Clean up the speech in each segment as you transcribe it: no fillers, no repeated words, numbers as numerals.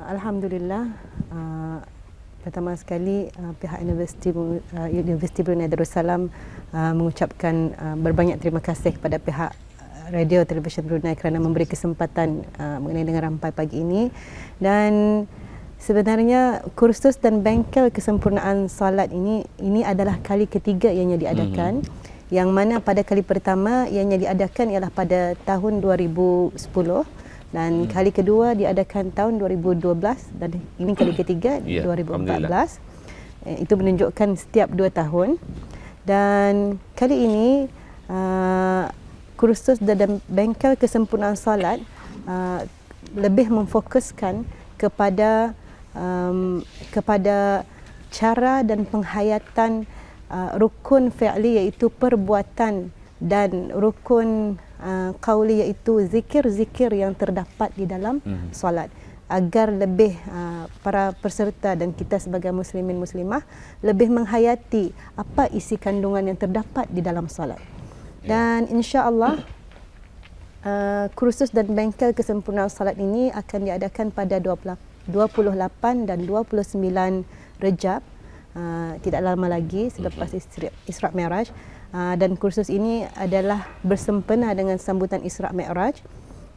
Alhamdulillah, pertama sekali pihak Universiti Brunei Darussalam mengucapkan berbanyak terima kasih kepada pihak Radio Television Brunei kerana memberi kesempatan mengenai dengan rampai pagi ini. Dan sebenarnya kursus dan bengkel kesempurnaan solat ini adalah kali ketiga ianya diadakan. Yang mana pada kali pertama ianya diadakan ialah pada tahun 2010 dan kali kedua diadakan tahun 2012 dan ini kali ketiga 2014. Itu menunjukkan setiap 2 tahun. Dan kali ini kursus dan bengkel kesempurnaan solat lebih memfokuskan kepada cara dan penghayatan rukun fi'li iaitu perbuatan dan rukun qauli iaitu zikir-zikir yang terdapat di dalam solat, agar lebih para peserta dan kita sebagai muslimin muslimah lebih menghayati apa isi kandungan yang terdapat di dalam solat. Dan insya-Allah kursus dan bengkel kesempurnaan solat ini akan diadakan pada 28 dan 29 Rejab, tidak lama lagi selepas Isra' Mi'raj. Dan kursus ini adalah bersempena dengan sambutan Isra' Mi'raj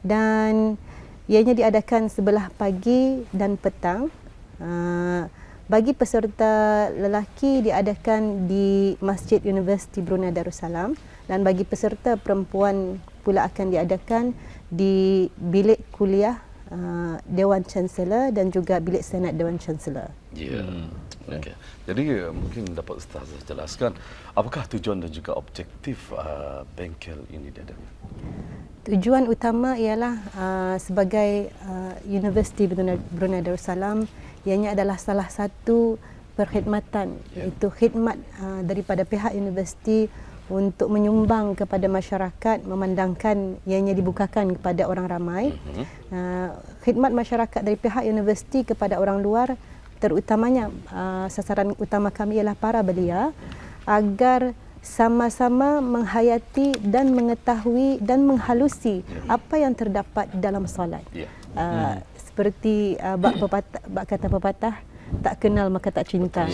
dan ianya diadakan sebelah pagi dan petang. Bagi peserta lelaki diadakan di Masjid Universiti Brunei Darussalam dan bagi peserta perempuan pula akan diadakan di bilik kuliah Dewan Chancellor dan juga bilik senat Dewan Chancellor. Ya. Okay. Jadi mungkin dapat Ustazah jelaskan apakah tujuan dan juga objektif bengkel ini diadakan? Tujuan utama ialah sebagai Universiti Brunei Darussalam, ianya adalah salah satu perkhidmatan, iaitu khidmat daripada pihak universiti untuk menyumbang kepada masyarakat, memandangkan ianya dibukakan kepada orang ramai. Khidmat masyarakat dari pihak universiti kepada orang luar, terutamanya sasaran utama kami ialah para belia, agar sama-sama menghayati dan mengetahui dan menghalusi apa yang terdapat dalam solat. Seperti bak kata pepatah, tak kenal maka tak cinta.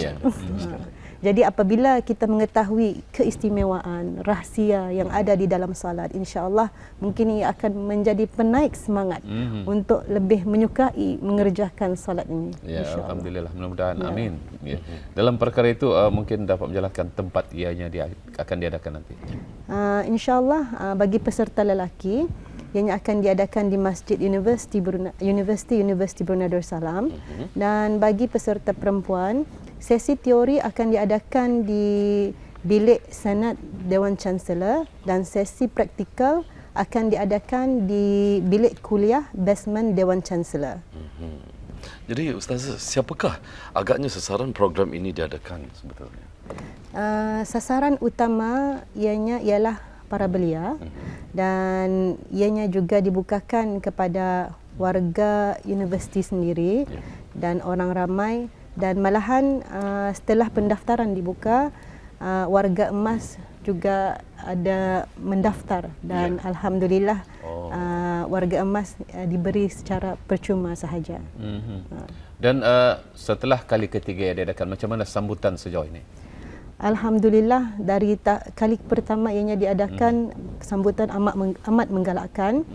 Jadi apabila kita mengetahui keistimewaan, rahsia yang ada di dalam solat, insya-Allah mungkin ia akan menjadi penaik semangat untuk lebih menyukai mengerjakan solat ini. Ya, alhamdulillah, mudah-mudahan amin. Ya. Dalam perkara itu mungkin dapat menjelaskan tempat ianya akan diadakan nanti. Insya-Allah bagi peserta lelaki ianya akan diadakan di Masjid Universiti Brunei Darussalam dan bagi peserta perempuan sesi teori akan diadakan di bilik senat Dewan Chancellor dan sesi praktikal akan diadakan di bilik kuliah basement Dewan Chancellor. Jadi Ustazah, siapakah agaknya sasaran program ini diadakan sebetulnya? Sasaran utama ianya ialah para belia dan ianya juga dibukakan kepada warga universiti sendiri dan orang ramai. Dan malahan setelah pendaftaran dibuka, warga emas juga ada mendaftar dan alhamdulillah warga emas diberi secara percuma sahaja. Dan setelah kali ketiga yang diadakan, macam mana sambutan sejauh ini? Alhamdulillah, dari kali pertama ianya diadakan sambutan amat menggalakkan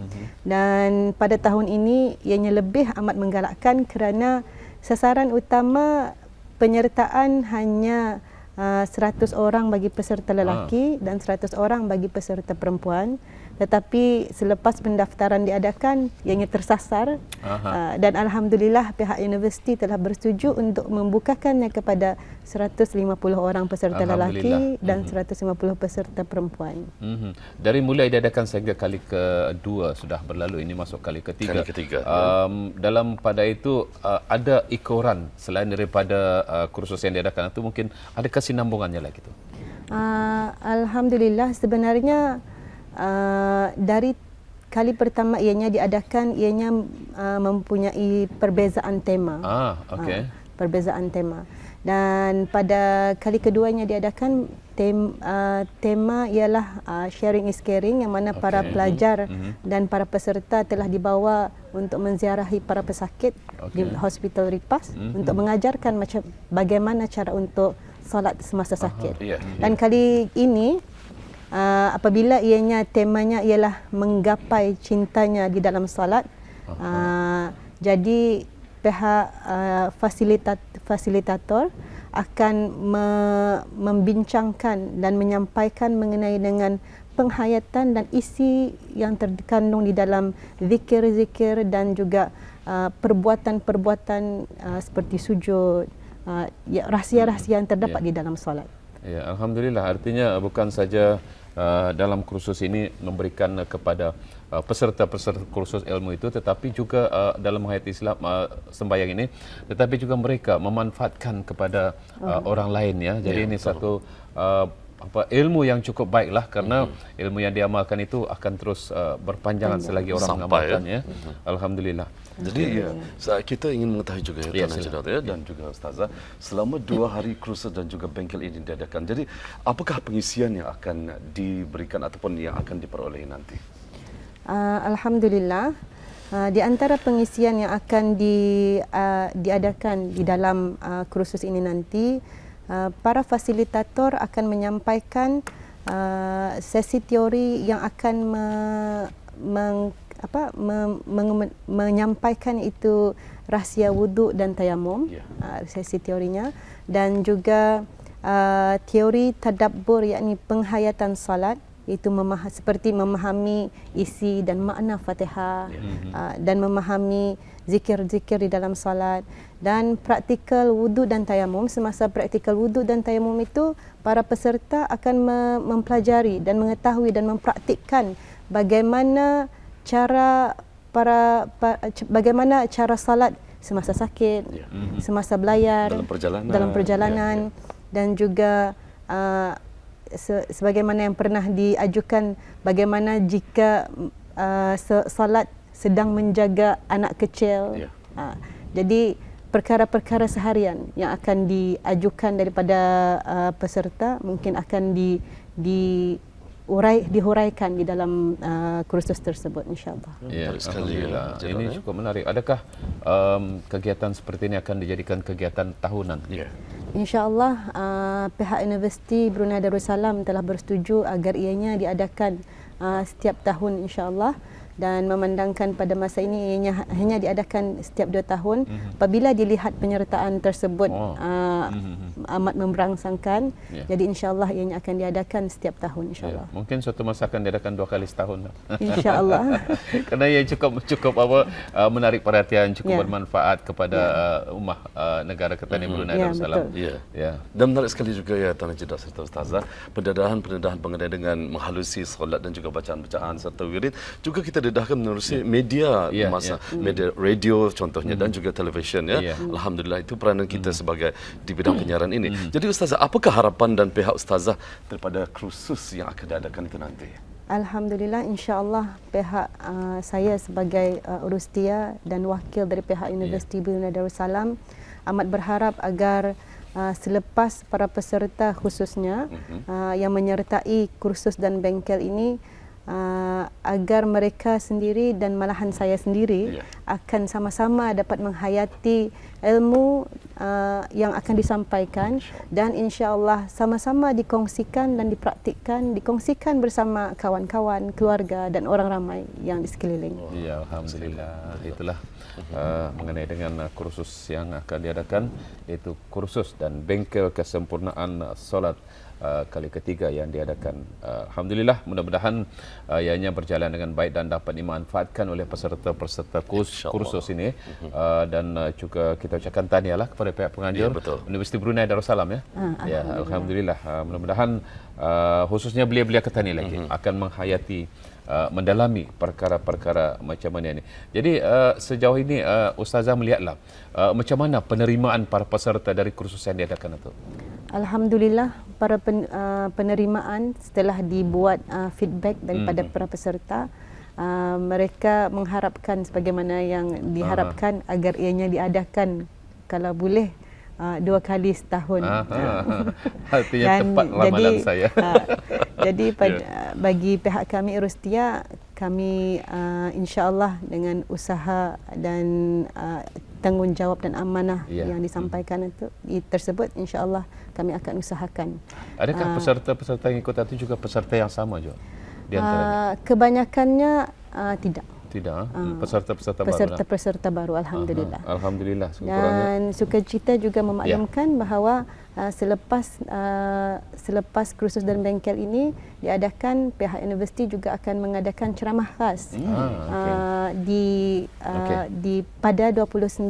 dan pada tahun ini ianya lebih amat menggalakkan kerana sasaran utama penyertaan hanya 100 orang bagi peserta lelaki dan 100 orang bagi peserta perempuan. Tetapi selepas pendaftaran diadakan, ianya tersasar dan alhamdulillah pihak universiti telah bersetuju untuk membukakannya kepada 150 orang peserta lelaki dan 150 peserta perempuan. Dari mulai diadakan sehingga kali kedua sudah berlalu, ini masuk kali ketiga. Dalam pada itu ada ikoran selain daripada kursus yang diadakan itu, mungkin ada kesinambungannya lagi itu? Alhamdulillah, sebenarnya dari kali pertama ianya diadakan, ianya mempunyai perbezaan tema. Perbezaan tema. Dan pada kali keduanya diadakan, tema ialah sharing is caring, yang mana para pelajar dan para peserta telah dibawa untuk menziarahi para pesakit di Hospital Ripas untuk mengajarkan macam bagaimana cara untuk solat semasa sakit. Dan kali ini apabila ianya temanya ialah menggapai cintanya di dalam solat, jadi pihak fasilitator akan membincangkan dan menyampaikan mengenai dengan penghayatan dan isi yang terkandung di dalam zikir-zikir dan juga perbuatan-perbuatan seperti sujud, rahsia-rahsia yang terdapat di dalam solat. Ya, alhamdulillah, artinya bukan saja dalam kursus ini memberikan kepada peserta-peserta kursus ilmu itu, tetapi juga dalam menghayati Islam sembahyang ini, tetapi juga mereka memanfaatkan kepada orang lain, ya. Jadi ini satu ilmu yang cukup baiklah, karena ilmu yang diamalkan itu akan terus berpanjangan selagi orang mengamalkannya. Alhamdulillah. Jadi kita ingin mengetahui juga Tuan Haji Daud dan juga Ustazah, selama 2 hari kursus dan juga bengkel ini diadakan, jadi apakah pengisian yang akan diberikan ataupun yang akan diperoleh nanti? Alhamdulillah, di antara pengisian yang akan diadakan di dalam kursus ini nanti, para fasilitator akan menyampaikan sesi teori yang akan menyampaikan itu rahsia wuduk dan tayamum, sesi teorinya, dan juga teori tadabbur, yakni penghayatan salat, iaitu seperti memahami isi dan makna Fatihah, dan memahami zikir-zikir di dalam salat, dan praktikal wuduk dan tayamum. Semasa praktikal wuduk dan tayamum itu, para peserta akan mempelajari dan mengetahui dan mempraktikkan bagaimana cara bagaimana cara salat semasa sakit, semasa belayar, dalam perjalanan, dan juga sebagaimana yang pernah diajukan, bagaimana jika salat sedang menjaga anak kecil. Jadi perkara-perkara seharian yang akan diajukan daripada peserta mungkin akan dihuraikan di dalam kursus tersebut, insya-Allah. Ya, alhamdulillah. Ini cukup menarik. Adakah kegiatan seperti ini akan dijadikan kegiatan tahunan? InsyaAllah, pihak Universiti Brunei Darussalam telah bersetuju agar ianya diadakan setiap tahun, insyaAllah, dan memandangkan pada masa ini ianya hanya diadakan setiap 2 tahun. Apabila dilihat penyertaan tersebut amat memberangsangkan, jadi insyaAllah ianya akan diadakan setiap tahun, insyaAllah. Mungkin suatu masa akan diadakan 2 kali setahun. InsyaAllah. Kerana ia cukup menarik perhatian, cukup bermanfaat kepada ummah negara Ketanah Brunei Darussalam. Dan menarik sekali juga ya Tuan Haji Daud serta Ustazah, pendedahan-pendedahan mengenai dengan menghalusi solat dan juga bacaan-bacaan serta wirid juga kita dedahkan menerusi media media radio contohnya dan juga televisyen, ya. Alhamdulillah, itu peranan kita sebagai di bidang penyiaran ini. Jadi Ustazah, apakah harapan dan pihak Ustazah daripada kursus yang akan diadakan itu nanti? Alhamdulillah, insya-Allah pihak saya sebagai urustia dan wakil dari pihak Universiti Brunei Darussalam amat berharap agar selepas para peserta khususnya yang menyertai kursus dan bengkel ini, agar mereka sendiri dan malahan saya sendiri akan sama-sama dapat menghayati ilmu yang akan disampaikan, dan insya-Allah sama-sama dikongsikan dan dikongsikan bersama kawan-kawan, keluarga dan orang ramai yang di sekeliling. Ya, alhamdulillah. Itulah mengenai dengan kursus yang akan diadakan, iaitu kursus dan bengkel kesempurnaan solat kali ketiga yang diadakan. Alhamdulillah, mudah-mudahan ianya berjalan dengan baik dan dapat dimanfaatkan oleh peserta-peserta kursus ini, dan juga kita ucapkan tahniahlah kepada pihak penganjur Universiti Brunei Darussalam, ya. Alhamdulillah, mudah-mudahan khususnya belia-belia Ketanah lagi akan menghayati, mendalami perkara-perkara macam mana ini. Jadi sejauh ini Ustazah melihatlah macam mana penerimaan para peserta dari kursus yang diadakan itu? Alhamdulillah, para penerimaan setelah dibuat feedback daripada para peserta, mereka mengharapkan sebagaimana yang diharapkan agar ianya diadakan kalau boleh 2 kali setahun. Artinya tepat ramalan saya. Jadi bagi pihak kami Urustia, kami insya-Allah dengan usaha dan tanggungjawab dan amanah yang disampaikan itu tersebut, insya-Allah kami akan usahakan. Adakah peserta-peserta yang ikut itu juga peserta yang sama juga di antaranya? Kebanyakannya tidak. Tidak. Peserta-peserta baru. Peserta-peserta baru, alhamdulillah. Alhamdulillah. Dan sukacita juga memaklumkan bahawa selepas kursus dan bengkel ini diadakan, pihak universiti juga akan mengadakan ceramah khas pada 29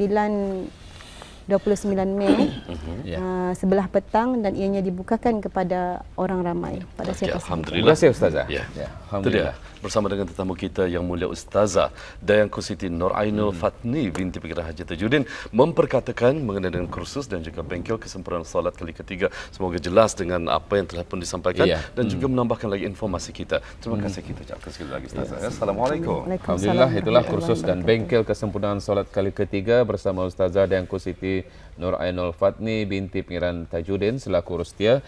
Mei sebelah petang, dan ianya dibukakan kepada orang ramai pada siapa sahaja. Terima kasih Ustazah. Alhamdulillah. Bersama dengan tetamu kita yang mulia Ustazah Dayangku Siti Nur Ainul Fatni binti Pengarah Haji Tajuddin memperkatakan mengenai dengan kursus dan juga bengkel kesempurnaan solat kali ketiga. Semoga jelas dengan apa yang telah pun disampaikan dan juga menambahkan lagi informasi kita. Terima kasih kita ucapkan sekali lagi Ustazah. Assalamualaikum. Alhamdulillah, itulah kursus dan bengkel kesempurnaan solat kali ketiga bersama Ustazah Dayangku Siti Nur Ainul Fatni binti Pengarah Tajuddin selaku Urustia.